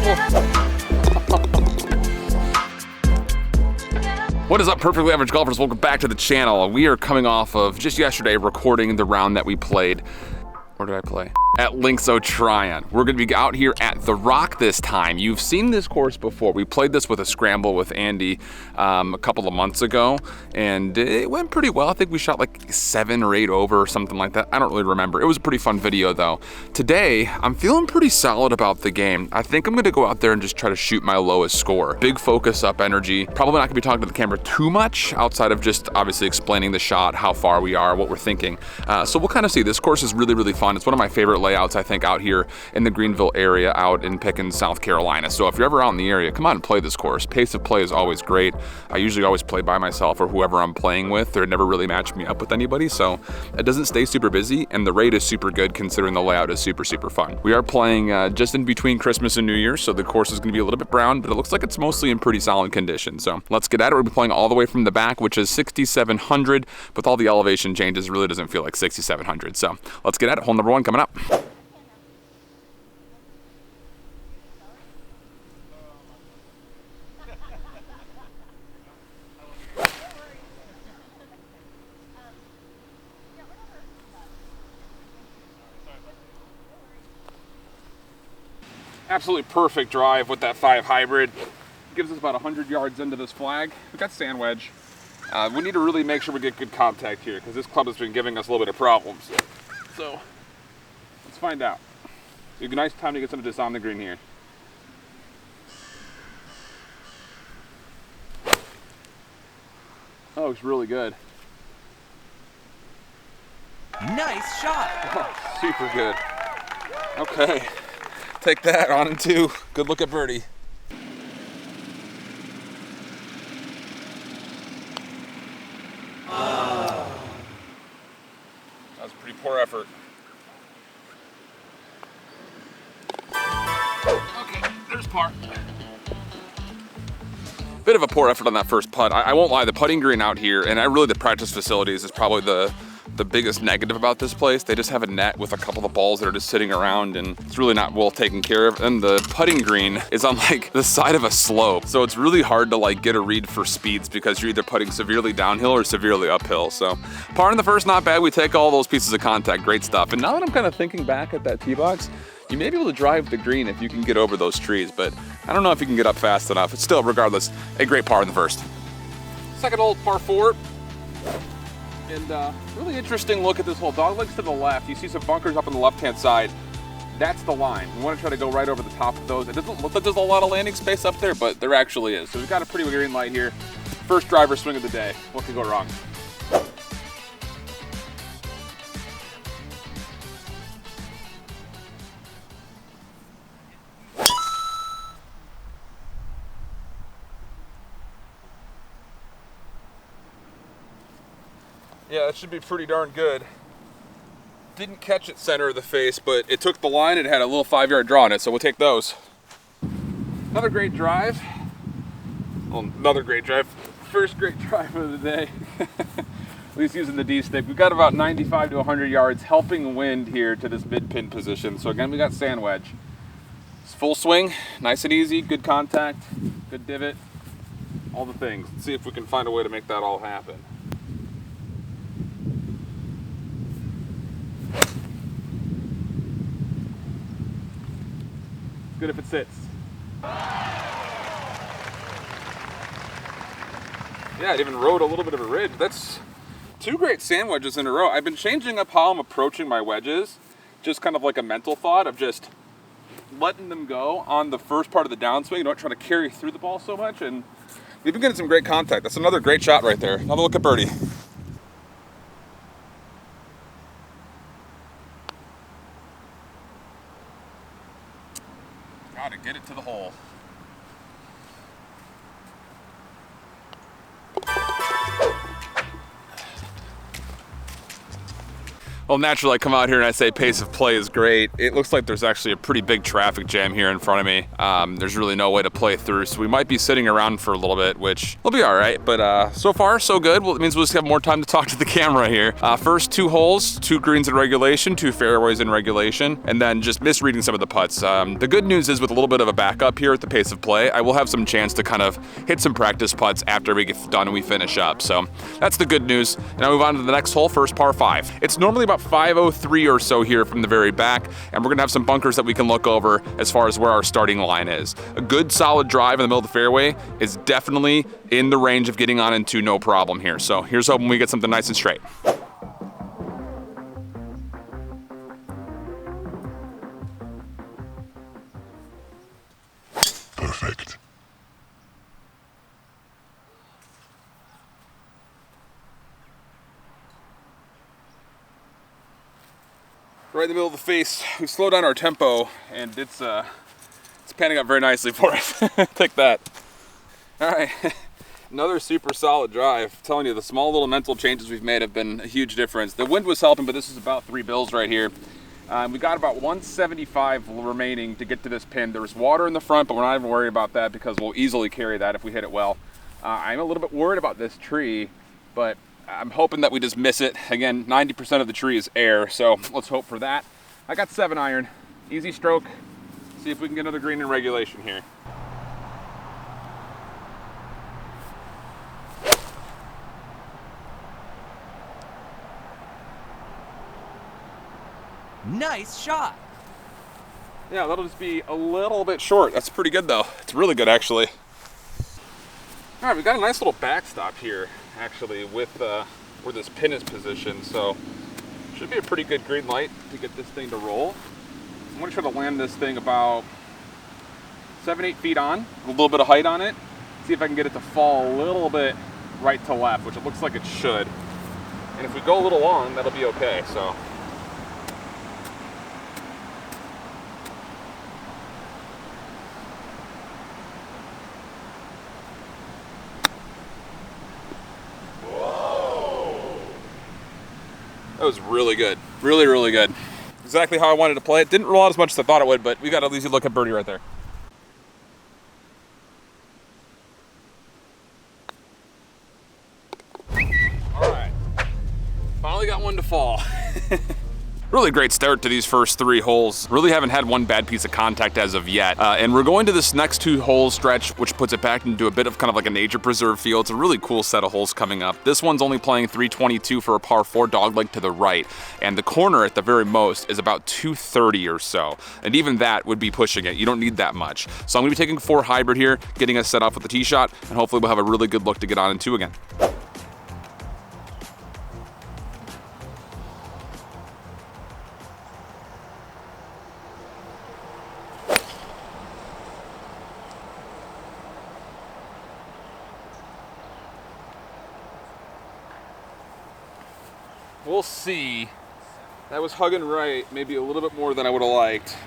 What is up, perfectly average golfers? Welcome back to the channel. We are coming off of just yesterday recording the round that we played. Where did I play? At Links O'Tryon. We're gonna be out here at The Rock this time. You've seen this course before. We played this with a scramble with Andy a couple of months ago, and it went pretty well. I think we shot like 7 or 8 over or something like that. I don't really remember. It was a pretty fun video though. Today, I'm feeling pretty solid about the game. I think I'm gonna go out there and just try to shoot my lowest score. Big focus up energy. Probably not gonna be talking to the camera too much outside of just obviously explaining the shot, how far we are, what we're thinking. So we'll kind of see. This course is really, really fun. It's one of my favorite layouts, I think, out here in the Greenville area out in Pickens, South Carolina. So if you're ever out in the area, come out and play this course. Pace of play is always great. I usually always play by myself or whoever I'm playing with. They're never really matched me up with anybody, so it doesn't stay super busy, and the rate is super good considering the layout is super, super fun. We are playing just in between Christmas and New Year's, so the course is gonna be a little bit brown, but it looks like it's mostly in pretty solid condition. So let's get at it. We'll be playing all the way from the back, which is 6,700. With all the elevation changes, it really doesn't feel like 6,700. So let's get at it. Hole number 1 coming up. Absolutely perfect drive with that 5 hybrid. Gives us about 100 yards into this flag. We got sand wedge. We need to really make sure we get good contact here because this club has been giving us a little bit of problems. So let's find out. It's a nice time to get some of this on the green here. Oh, it's really good. Nice shot. Oh, super good. Okay. Take that on and 2. Good look at birdie. That was a pretty poor effort. Okay, there's par. Bit of a poor effort on that first putt. I won't lie, the putting green out here, and really the practice facilities is probably the biggest negative about this place. They just have a net with a couple of balls that are just sitting around, and it's really not well taken care of. And the putting green is on like the side of a slope, so it's really hard to like get a read for speeds because you're either putting severely downhill or severely uphill. So par in the first, not bad. We take all those pieces of contact, great stuff. And now that I'm kind of thinking back at that tee box, you may be able to drive the green if you can get over those trees, but I don't know if you can get up fast enough. It's still, regardless, a great par in the first. Second hole, par 4. And really interesting look at this hole. Doglegs to the left. You see some bunkers up on the left-hand side. That's the line. We want to try to go right over the top of those. It doesn't look like there's a lot of landing space up there, but there actually is. So we've got a pretty green light here. First driver swing of the day. What could go wrong? Yeah, that should be pretty darn good. Didn't catch it center of the face, but it took the line and had a little 5-yard draw on it, so we'll take those. Another great drive. Well, another great drive. First great drive of the day. At least using the D-stick. We've got about 95 to 100 yards helping wind here to this mid-pin position. So again, we got sand wedge. It's full swing, nice and easy, good contact, good divot, all the things. Let's see if we can find a way to make that all happen. Good if it sits. Yeah, it even rode a little bit of a ridge. That's 2 great sand wedges in a row. I've been changing up how I'm approaching my wedges, just kind of like a mental thought of just letting them go on the first part of the downswing. You don't try to carry through the ball so much, and we've been getting some great contact. That's another great shot right there. Another look at birdie. Gotta get it to the hole. Well, naturally, I come out here and I say pace of play is great. It looks like there's actually a pretty big traffic jam here in front of me. There's really no way to play through, so we might be sitting around for a little bit, which will be all right. But so far, so good. Well, it means we'll just have more time to talk to the camera here. First 2 holes, 2 greens in regulation, 2 fairways in regulation, and then just misreading some of the putts. The good news is with a little bit of a backup here at the pace of play, I will have some chance to kind of hit some practice putts after we get done and we finish up. So that's the good news. And I'll move on to the next hole, first par 5. It's normally about 503 or so here from the very back, and we're gonna have some bunkers that we can look over as far as where our starting line is. A good solid drive in the middle of the fairway is definitely in the range of getting on into no problem here. So here's hoping we get something nice and straight. Perfect. Right in the middle of the face, we slowed down our tempo, and it's panning out very nicely for us. Take that. All right, another super solid drive. I'm telling you, the small little mental changes we've made have been a huge difference. The wind was helping, but this is about 3 bills right here. We got about 175 remaining to get to this pin. There's water in the front, but we're not even worried about that because we'll easily carry that if we hit it well. I'm a little bit worried about this tree, but I'm hoping that we just miss it. Again, 90% of the tree is air, so let's hope for that. I got 7 iron, easy stroke. See if we can get another green in regulation here. Nice shot. Yeah, that'll just be a little bit short. That's pretty good though. It's really good actually. All right, we've got a nice little backstop here actually with where this pin is positioned, so should be a pretty good green light to get this thing to roll. I'm gonna try to land this thing about 7-8 feet on, a little bit of height on it. See if I can get it to fall a little bit right to left, which it looks like it should. And if we go a little long, that'll be okay, so. That was really good. Really, really good. Exactly how I wanted to play it. Didn't roll out as much as I thought it would, but we got at least a look at birdie right there. All right. Finally got one to fall. Really great start to these first 3 holes. Really haven't had one bad piece of contact as of yet. And we're going to this next 2 hole stretch, which puts it back into a bit of kind of like a nature preserve feel. It's a really cool set of holes coming up. This one's only playing 322 for a par 4 dogleg to the right. And the corner at the very most is about 230 or so. And even that would be pushing it. You don't need that much. So I'm gonna be taking 4 hybrid here, getting us set off with the tee shot, and hopefully we'll have a really good look to get on in 2 again. We'll see. That was hugging right, maybe a little bit more than I would have liked,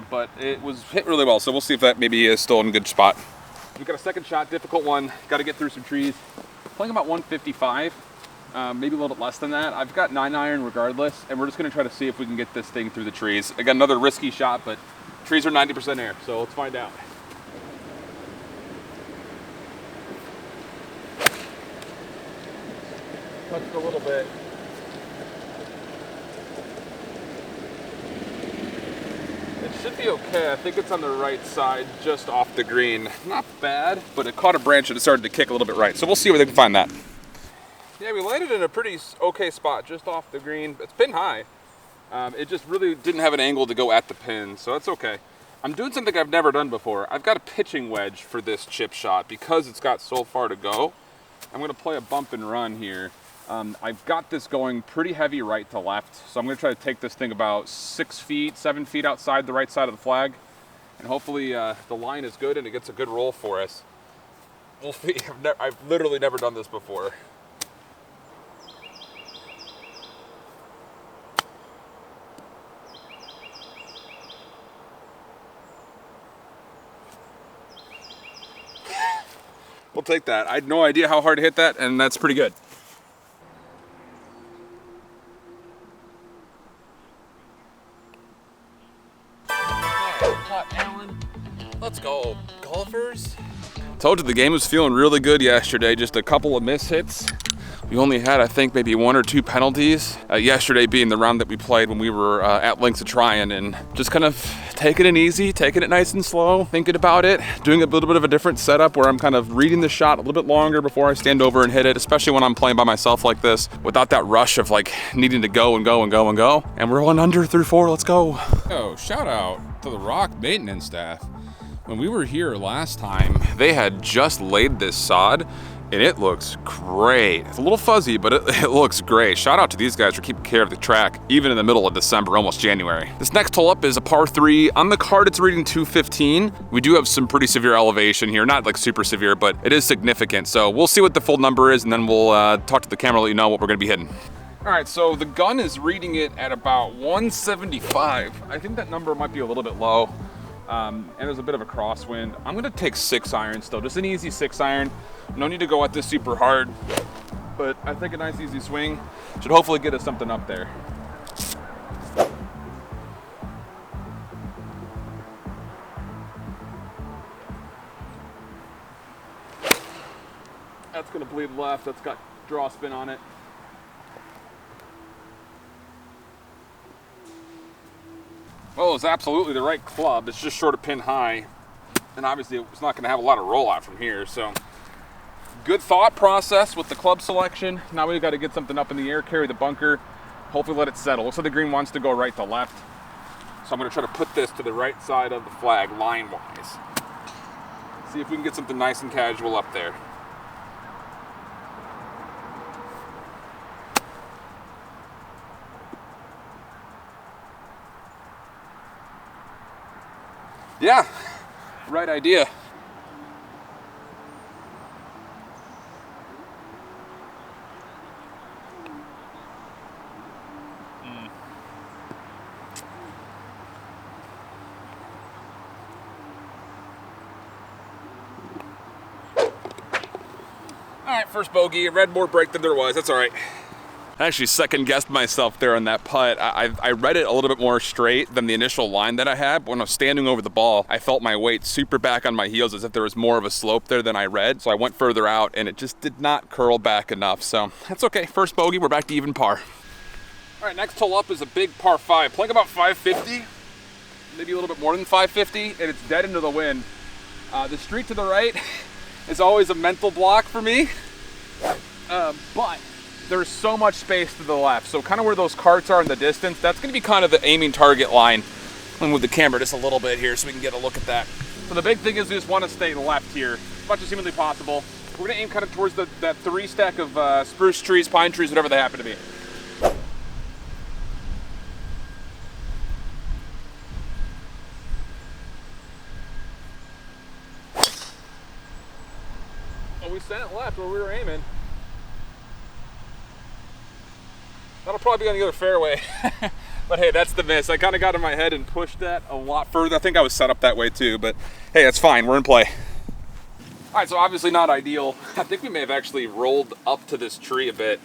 but it was hit really well, so we'll see if that maybe is still in a good spot. We've got a second shot, difficult one, got to get through some trees. Playing about 155, maybe a little bit less than that. I've got 9 iron regardless, and we're just going to try to see if we can get this thing through the trees. I got another risky shot, but trees are 90% air, so let's find out. Touched a little bit. Should be okay. I think it's on the right side, just off the green. Not bad, but it caught a branch and it started to kick a little bit right. So we'll see where they can find that. Yeah, we landed in a pretty okay spot, just off the green. It's pin high. It just really didn't have an angle to go at the pin, so that's okay. I'm doing something I've never done before. I've got a pitching wedge for this chip shot because it's got so far to go. I'm gonna play a bump and run here. I've got this going pretty heavy right to left, so I'm going to try to take this thing about 6 feet, 7 feet outside the right side of the flag, and hopefully the line is good and it gets a good roll for us. We'll see. I've literally never done this before. We'll take that. I had no idea how hard to hit that, and that's pretty good. Let's go, golfers. Told you the game was feeling really good yesterday. Just a couple of miss hits. We only had, I think, maybe 1 or 2 penalties. Yesterday being the round that we played when we were at Links of Tryon, and just kind of taking it easy, taking it nice and slow, thinking about it, doing a little bit of a different setup where I'm kind of reading the shot a little bit longer before I stand over and hit it, especially when I'm playing by myself like this, without that rush of like needing to go and go and go and go. And we're rolling under through 4, let's go. Oh, shout out to the Rock maintenance staff. When we were here last time, they had just laid this sod, and it looks great. It's a little fuzzy, but it looks great. Shout out to these guys for keeping care of the track, even in the middle of December, almost January. This next hole up is a par 3. On the card, it's reading 215. We do have some pretty severe elevation here. Not like super severe, but it is significant. So we'll see what the full number is, and then we'll talk to the camera, let you know what we're gonna be hitting. All right, so the gun is reading it at about 175. I think that number might be a little bit low. And there's a bit of a crosswind. I'm gonna take 6 iron still, just an easy 6 iron. No need to go at this super hard, but I think a nice easy swing should hopefully get us something up there. That's gonna bleed left, that's got draw spin on it. Well, it's absolutely the right club. It's just short of pin high. And obviously it's not gonna have a lot of rollout from here, so. Good thought process with the club selection. Now we've got to get something up in the air, carry the bunker, hopefully let it settle. Looks like the green wants to go right to left. So I'm gonna try to put this to the right side of the flag, line-wise. See if we can get something nice and casual up there. Yeah, right idea. All right, first bogey. Read more break than there was. That's all right. I actually second guessed myself there on that putt. I read it a little bit more straight than the initial line that I had. When I was standing over the ball, I felt my weight super back on my heels as if there was more of a slope there than I read. So I went further out and it just did not curl back enough. So that's okay. First bogey, we're back to even par. All right, next hole up is a big par 5. Playing about 550, maybe a little bit more than 550, and it's dead into the wind. The street to the right is always a mental block for me, but there's so much space to the left. So kind of where those carts are in the distance, that's gonna be kind of the aiming target line. I'm gonna move the camera just a little bit here so we can get a look at that. So the big thing is we just wanna stay left here, as much as humanly possible. We're gonna aim kind of towards that 3 stack of spruce trees, pine trees, whatever they happen to be. We sent it left where we were aiming. That'll probably be on the other fairway. But hey, that's the miss. I kind of got in my head and pushed that a lot further. I think I was set up that way too, but hey, that's fine. We're in play. All right, so obviously not ideal. I think we may have actually rolled up to this tree a bit.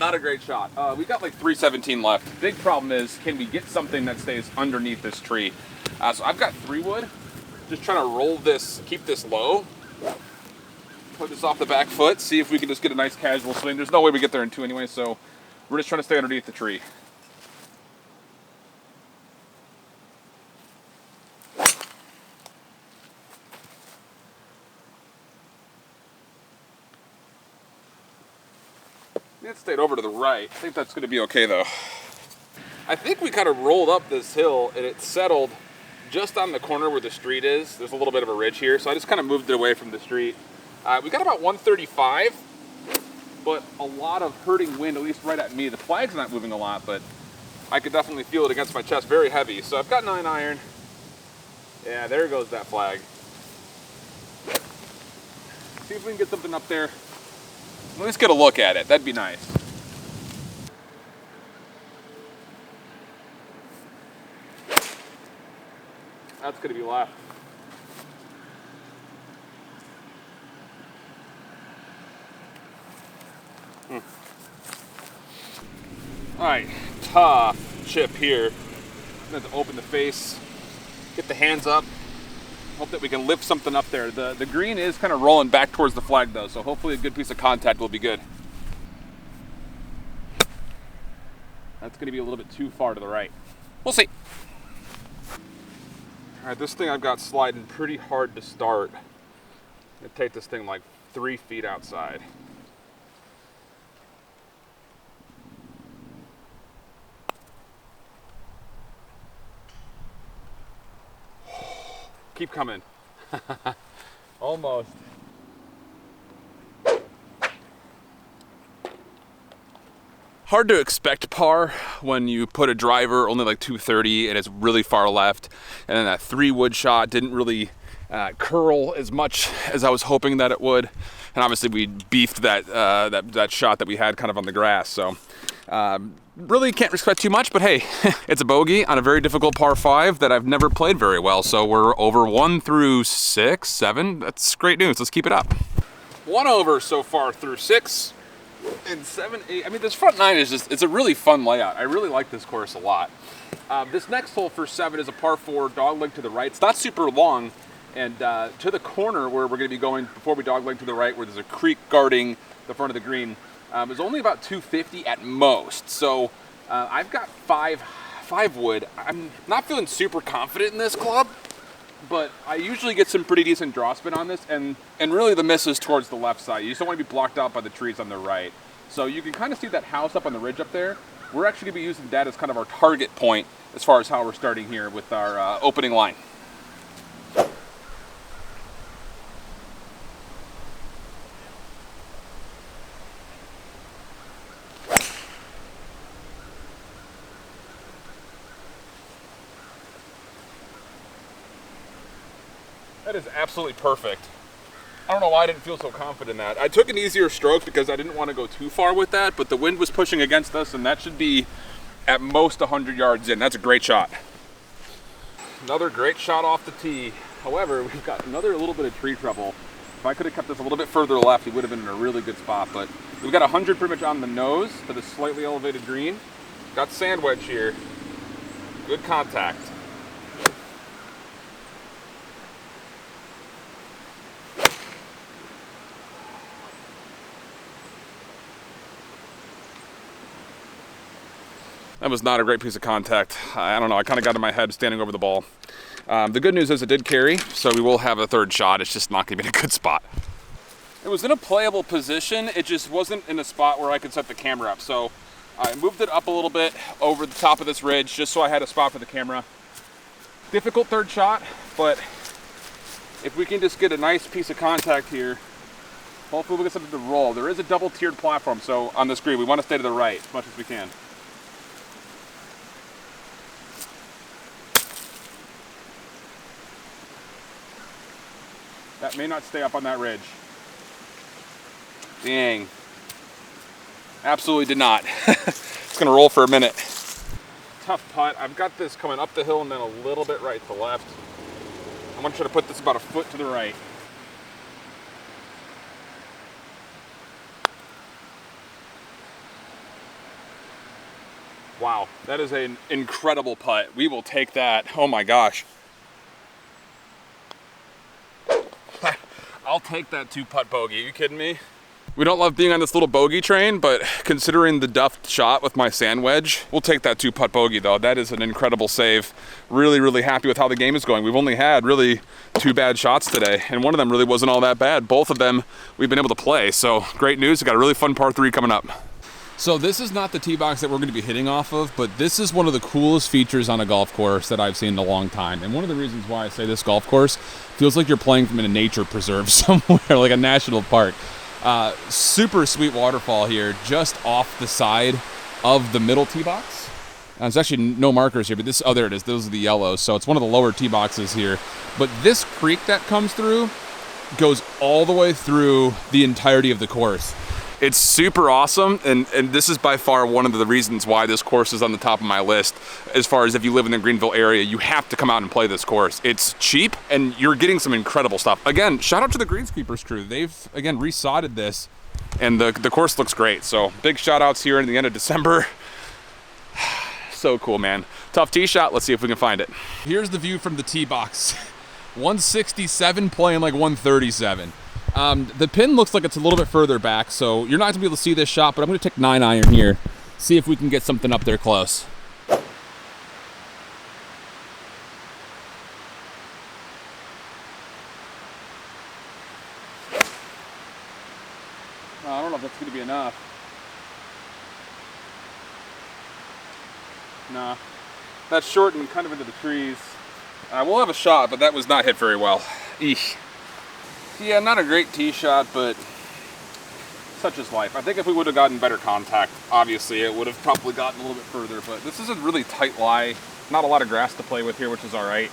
Not a great shot. We got like 317 left. Big problem is, can we get something that stays underneath this tree? So I've got 3 wood. Just trying to roll this, keep this low. Put this off the back foot, see if we can just get a nice casual swing. There's no way we get there in 2 anyway, so we're just trying to stay underneath the tree. It stayed over to the right. I think that's gonna be okay though. I think we kind of rolled up this hill and it settled just on the corner where the street is. There's a little bit of a ridge here, so I just kind of moved it away from the street. We got about 135, but a lot of hurting wind, at least right at me. The flag's not moving a lot, but I could definitely feel it against my chest, very heavy. So I've got 9 iron. Yeah, there goes that flag. See if we can get something up there. At least get a look at it, that'd be nice. That's gonna be left. All right, tough chip here. I'm gonna have to open the face get the hands up. Hope that we can lift something up there. The green is kind of rolling back towards the flag though, so hopefully a good piece of contact will be good. That's gonna be a little bit too far to the right. We'll see. All right, this thing I've got sliding pretty hard to start. I'm gonna take this thing like 3 feet outside. Keep coming. Almost. Hard to expect par when you put a driver only like 230 and it's really far left, and then that 3-wood shot didn't really curl as much as I was hoping that it would, and obviously we beefed that shot that we had kind of on the grass. So really can't expect too much, but hey, it's a bogey on a very difficult par 5 that I've never played very well. So we're over 1 through 6, 7. That's great news. Let's keep it up. 1 over so far through 6. And 7, 8, I mean, this front 9 is just, it's a really fun layout. I really like this course a lot. This next hole for 7 is a par 4, dogleg to the right. It's not super long, and to the corner where we're gonna be going before we dogleg to the right, where there's a creek guarding the front of the green, is only about 250 at most. So I've got 5 wood. I'm not feeling super confident in this club, but I usually get some pretty decent draw spin on this, and really the miss is towards the left side. You just don't want to be blocked out by the trees on the right. So you can kind of see that house up on the ridge up there. We're actually going to be using that as kind of our target point as far as how we're starting here with our opening line. That is absolutely perfect. I don't know why I didn't feel so confident in that. I took an easier stroke because I didn't want to go too far with that, but the wind was pushing against us, and that should be at most 100 yards in. That's a great shot. Another great shot off the tee. However, we've got another little bit of tree trouble. If I could have kept this a little bit further left, it would have been in a really good spot, but we've got 100 pretty much on the nose to the slightly elevated green. Got sand wedge here. Good contact. That was not a great piece of contact. I don't know, I kind of got in my head standing over the ball. The good news is it did carry, so we will have a 3rd shot. It's just not gonna be in a good spot. It was in a playable position. It just wasn't in a spot where I could set the camera up. So I moved it up a little bit over the top of this ridge just so I had a spot for the camera. Difficult 3rd shot, but if we can just get a nice piece of contact here, hopefully we'll get something to roll. There is a double tiered platform, so on this green, we want to stay to the right as much as we can. That may not stay up on that ridge. Dang. Absolutely did not. It's gonna roll for a minute. Tough putt. I've got this coming up the hill and then a little bit right to left. I'm gonna try to put this about a foot to the right. Wow, that is an incredible putt. We will take that. Oh my gosh. I'll take that 2-putt bogey. Are you kidding me? We don't love being on this little bogey train, but considering the duffed shot with my sand wedge, we'll take that 2-putt bogey though. That is an incredible save. Really, really happy with how the game is going. We've only had really 2 bad shots today, and one of them really wasn't all that bad. Both of them we've been able to play, so great news. We've got a really fun par 3 coming up. So this is not the tee box that we're going to be hitting off of, but this is one of the coolest features on a golf course that I've seen in a long time. And one of the reasons why I say this golf course feels like you're playing from in a nature preserve somewhere, like a national park. Super sweet waterfall here, just off the side of the middle tee box. There's actually no markers here, but this, oh, there it is. Those are the yellows. So it's one of the lower tee boxes here. But this creek that comes through goes all the way through the entirety of the course. It's super awesome, and this is by far one of the reasons why this course is on the top of my list. As far as if you live in the Greenville area, you have to come out and play this course. It's cheap, and you're getting some incredible stuff. Again, shout out to the greenskeepers crew. They've, again, resodded this, and the course looks great. So big shout outs here in the end of December. So cool, man. Tough tee shot. Let's see if we can find it. Here's the view from the tee box. 167 playing like 137. The pin looks like it's a little bit further back, so you're not gonna be able to see this shot, but I'm gonna take 9-iron here, see if we can get something up there close. I don't know if that's gonna be enough. Nah, that's short and kind of into the trees. We'll have a shot, but that was not hit very well. Eesh. Yeah, not a great tee shot, but such is life. I think if we would have gotten better contact, obviously it would have probably gotten a little bit further, but this is a really tight lie. Not a lot of grass to play with here, which is all right.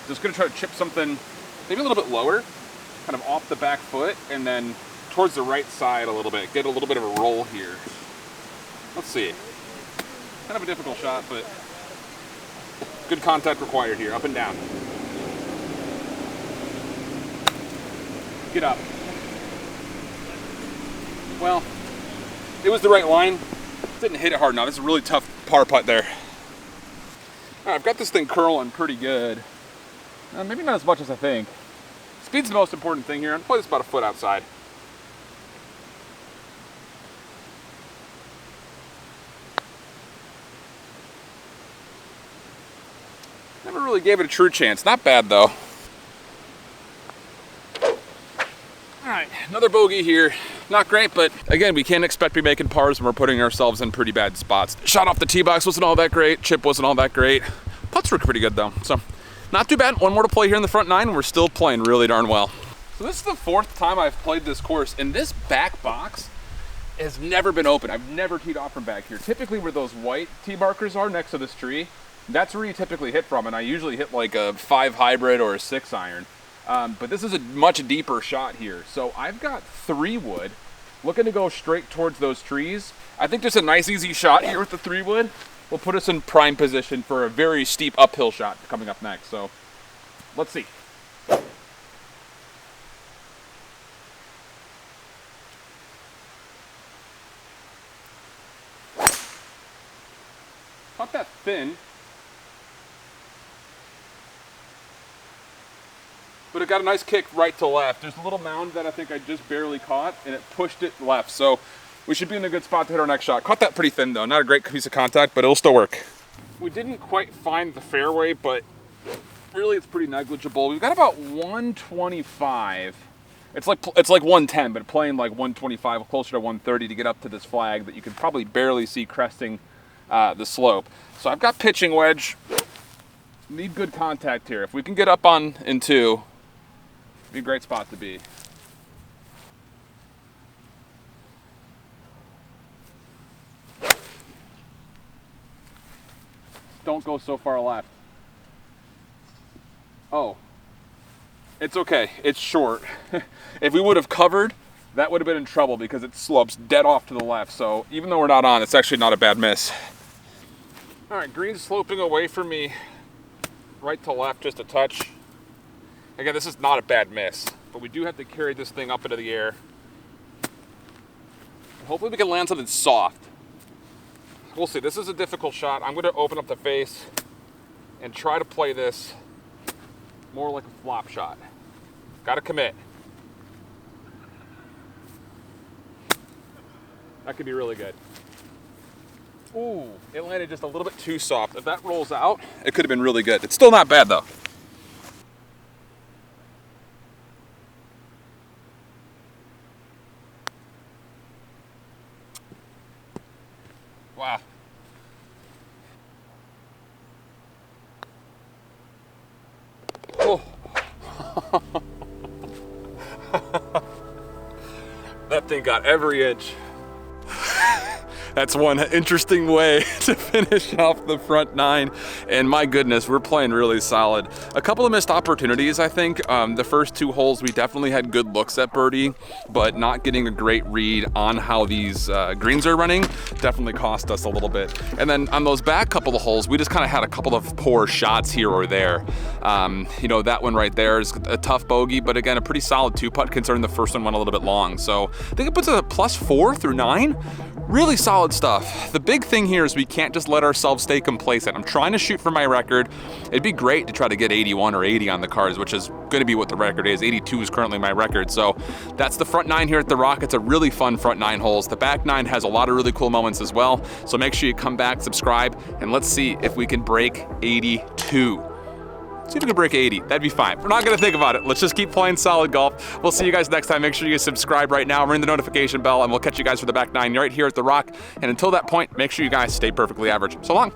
Just gonna try to chip something maybe a little bit lower, kind of off the back foot, and then towards the right side a little bit. Get a little bit of a roll here. Let's see. Kind of a difficult shot, but good contact required here, up and down. Get up. Well, it was the right line. Didn't hit it hard enough. It's a really tough par putt there. All right, I've got this thing curling pretty good. Maybe not as much as I think. Speed's the most important thing here. I'm probably just about a foot outside. Never really gave it a true chance. Not bad though. All right, another bogey here. Not great, but again, we can't expect to be making pars when we're putting ourselves in pretty bad spots. Shot off the tee box wasn't all that great. Chip wasn't all that great. Putts were pretty good though, so not too bad. One more to play here in the front nine, and we're still playing really darn well. So this is the 4th time I've played this course, and this back box has never been open. I've never teed off from back here. Typically where those white tee markers are next to this tree, that's where you typically hit from, and I usually hit like a 5 hybrid or a 6-iron. But this is a much deeper shot here. So I've got 3 wood, looking to go straight towards those trees. I think just a nice easy shot here with the 3 wood will put us in prime position for a very steep uphill shot coming up next. So let's see. Caught that thin. But it got a nice kick right to left. There's a little mound that I think I just barely caught, and it pushed it left. So we should be in a good spot to hit our next shot. Caught that pretty thin though. Not a great piece of contact, but it'll still work. We didn't quite find the fairway, but really it's pretty negligible. We've got about 125. It's like 110, but playing like 125, closer to 130 to get up to this flag that you can probably barely see cresting the slope. So I've got pitching wedge. Need good contact here. If we can get up on in 2, be a great spot to be. Don't go so far left. Oh, it's okay. It's short. If we would have covered, that would have been in trouble because it slopes dead off to the left. So even though we're not on, it's actually not a bad miss. All right, green's sloping away from me, right to left, just a touch. Again, this is not a bad miss, but we do have to carry this thing up into the air. Hopefully we can land something soft. We'll see. This is a difficult shot. I'm going to open up the face and try to play this more like a flop shot. Got to commit. That could be really good. Ooh, it landed just a little bit too soft. If that rolls out, it could have been really good. It's still not bad though. Wow. Oh. That thing got every inch. That's one interesting way to finish off the front nine. And my goodness, we're playing really solid. A couple of missed opportunities, I think. The first 2 holes, we definitely had good looks at birdie, but not getting a great read on how these greens are running definitely cost us a little bit. And then on those back couple of holes, we just kind of had a couple of poor shots here or there. You know, that one right there is a tough bogey, but again, a pretty solid 2-putt considering the first one went a little bit long. So I think it puts a +4 through 9. Really solid solid stuff. The big thing here is we can't just let ourselves stay complacent. I'm trying to shoot for my record. It'd be great to try to get 81 or 80 on the cards, which is gonna be what the record is. 82 is currently my record. So that's the front 9 here at the Rock. It's a really fun front 9 holes. The back 9 has a lot of really cool moments as well. So make sure you come back, subscribe, and let's see if we can break 82. See if we can break 80, that'd be fine. We're not gonna think about it. Let's just keep playing solid golf. We'll see you guys next time. Make sure you subscribe right now, ring the notification bell, and we'll catch you guys for the back 9 right here at the Rock. And until that point, make sure you guys stay perfectly average. So long.